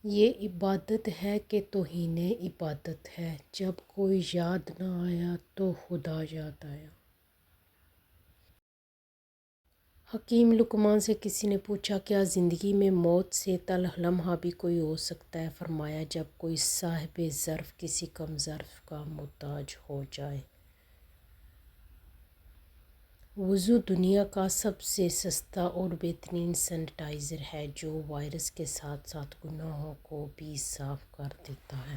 یہ عبادت ہے کہ توہین عبادت ہے، جب کوئی یاد نہ آیا تو خدا یاد آیا۔ حکیم لقمان سے کسی نے پوچھا، کیا زندگی میں موت سے تلخ لمحہ بھی کوئی ہو سکتا ہے؟ فرمایا، جب کوئی صاحب ظرف کسی کم ظرف کا محتاج ہو جائے۔ وضو دنیا کا سب سے سستا اور بہترین سینیٹائزر ہے جو وائرس کے ساتھ ساتھ گناہوں کو بھی صاف کر دیتا ہے۔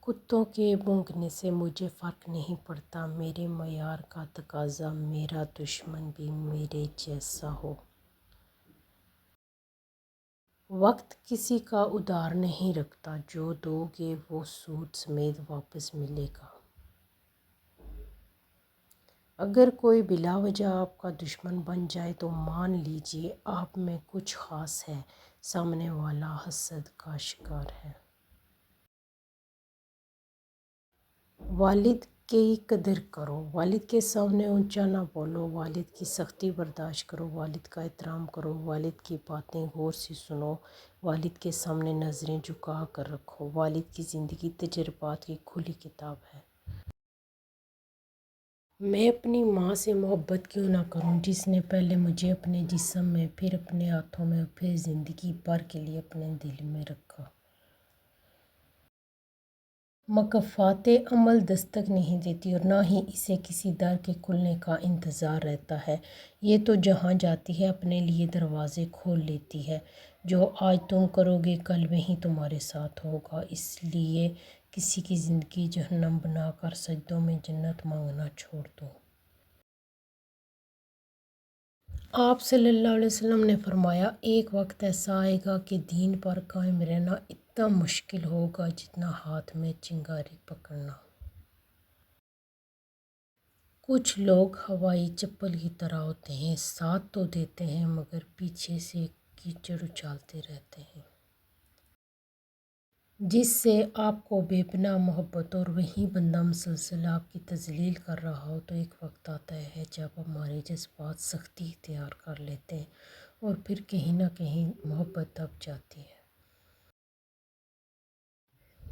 کتوں کے بھونکنے سے مجھے فرق نہیں پڑتا، میرے معیار کا تقاضا میرا دشمن بھی میرے جیسا ہو۔ وقت کسی کا ادھار نہیں رکھتا، جو دو گے وہ سود سمیت واپس ملے گا۔ اگر کوئی بلا وجہ آپ کا دشمن بن جائے تو مان لیجیے آپ میں کچھ خاص ہے، سامنے والا حسد کا شکار ہے۔ والد کی قدر کرو، والد کے سامنے اونچا نہ بولو، والد کی سختی برداشت کرو، والد کا احترام کرو، والد کی باتیں غور سے سنو، والد کے سامنے نظریں جھکا کر رکھو۔ والد کی زندگی تجربات کی کھلی کتاب ہے۔ میں اپنی ماں سے محبت کیوں نہ کروں جس نے پہلے مجھے اپنے جسم میں، پھر اپنے ہاتھوں میں اور پھر زندگی بھر کے لیے اپنے دل میں رکھا۔ مکافات عمل دستک نہیں دیتی اور نہ ہی اسے کسی در کے کھلنے کا انتظار رہتا ہے۔ یہ تو جہاں جاتی ہے اپنے لیے دروازے کھول لیتی ہے۔ جو آج تم کرو گے کل وہی تمہارے ساتھ ہوگا، اس لیے کسی کی زندگی جہنم بنا کر سجدوں میں جنت مانگنا چھوڑ دو۔ آپ صلی اللہ علیہ وسلم نے فرمایا، ایک وقت ایسا آئے گا کہ دین پر قائم رہنا اتنا مشکل ہوگا جتنا ہاتھ میں چنگاری پکڑنا۔ کچھ لوگ ہوائی چپل کی طرح ہوتے ہیں، ساتھ تو دیتے ہیں مگر پیچھے سے کیچڑ اچھالتے رہتے ہیں۔ جس سے آپ کو بے پناہ محبت اور وہی بندہ مسلسل آپ کی تذلیل کر رہا ہو، تو ایک وقت آتا ہے جب ہمارے جذبات سختی اختیار کر لیتے ہیں اور پھر کہیں نہ کہیں محبت دب جاتی ہے۔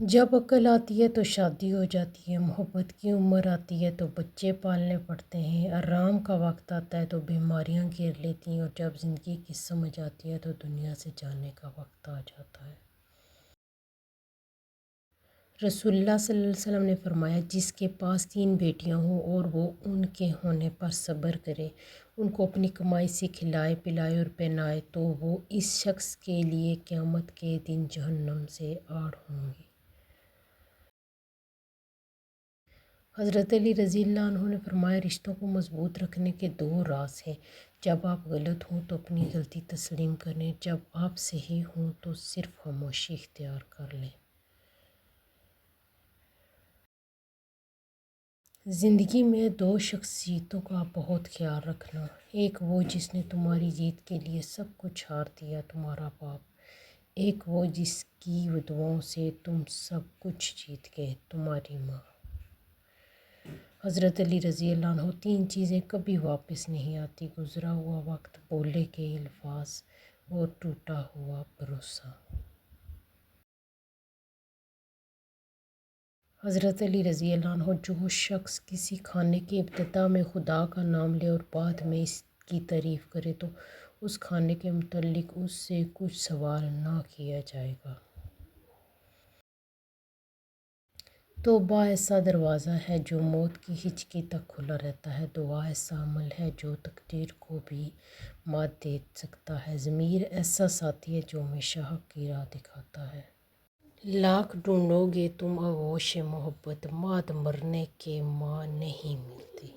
جب عقل آتی ہے تو شادی ہو جاتی ہے، محبت کی عمر آتی ہے تو بچے پالنے پڑتے ہیں، آرام کا وقت آتا ہے تو بیماریاں گھیر لیتی ہیں، اور جب زندگی کی سمجھ آتی ہے تو دنیا سے جانے کا وقت آ جاتا ہے۔ رسول اللہ صلی اللہ علیہ وسلم نے فرمایا، جس کے پاس 3 بیٹیاں ہوں اور وہ ان کے ہونے پر صبر کرے، ان کو اپنی کمائی سے کھلائے پلائے اور پہنائے، تو وہ اس شخص کے لیے قیامت کے دن جہنم سے آڑ ہوں گی۔ حضرت علی رضی اللہ عنہ نے فرمایا، رشتوں کو مضبوط رکھنے کے 2 راز ہیں۔ جب آپ غلط ہوں تو اپنی غلطی تسلیم کریں، جب آپ صحیح ہوں تو صرف خاموشی اختیار کر لیں۔ زندگی میں 2 شخصیتوں کا بہت خیال رکھنا، ایک وہ جس نے تمہاری جیت کے لیے سب کچھ ہار دیا، تمہارا باپ، ایک وہ جس کی دعاؤں سے تم سب کچھ جیت گئے، تمہاری ماں۔ حضرت علی رضی اللہ عنہ، 3 چیزیں کبھی واپس نہیں آتی: گزرا ہوا وقت، بولے گئے الفاظ اور ٹوٹا ہوا بھروسہ۔ حضرت علی رضی اللہ عنہ، جو شخص کسی کھانے کی ابتدا میں خدا کا نام لے اور بعد میں اس کی تعریف کرے تو اس کھانے کے متعلق اس سے کچھ سوال نہ کیا جائے گا۔ توبہ ایسا دروازہ ہے جو موت کی ہچکی تک کھلا رہتا ہے۔ دعا ایسا عمل ہے جو تقدیر کو بھی مات دے سکتا ہے۔ ضمیر ایسا ساتھی ہے جو ہمیشہ حق کی راہ دکھاتا ہے۔ لاکھ ڈھونڈو گے تم آغوش محبت، بعد مرنے کے ماں نہیں ملتی۔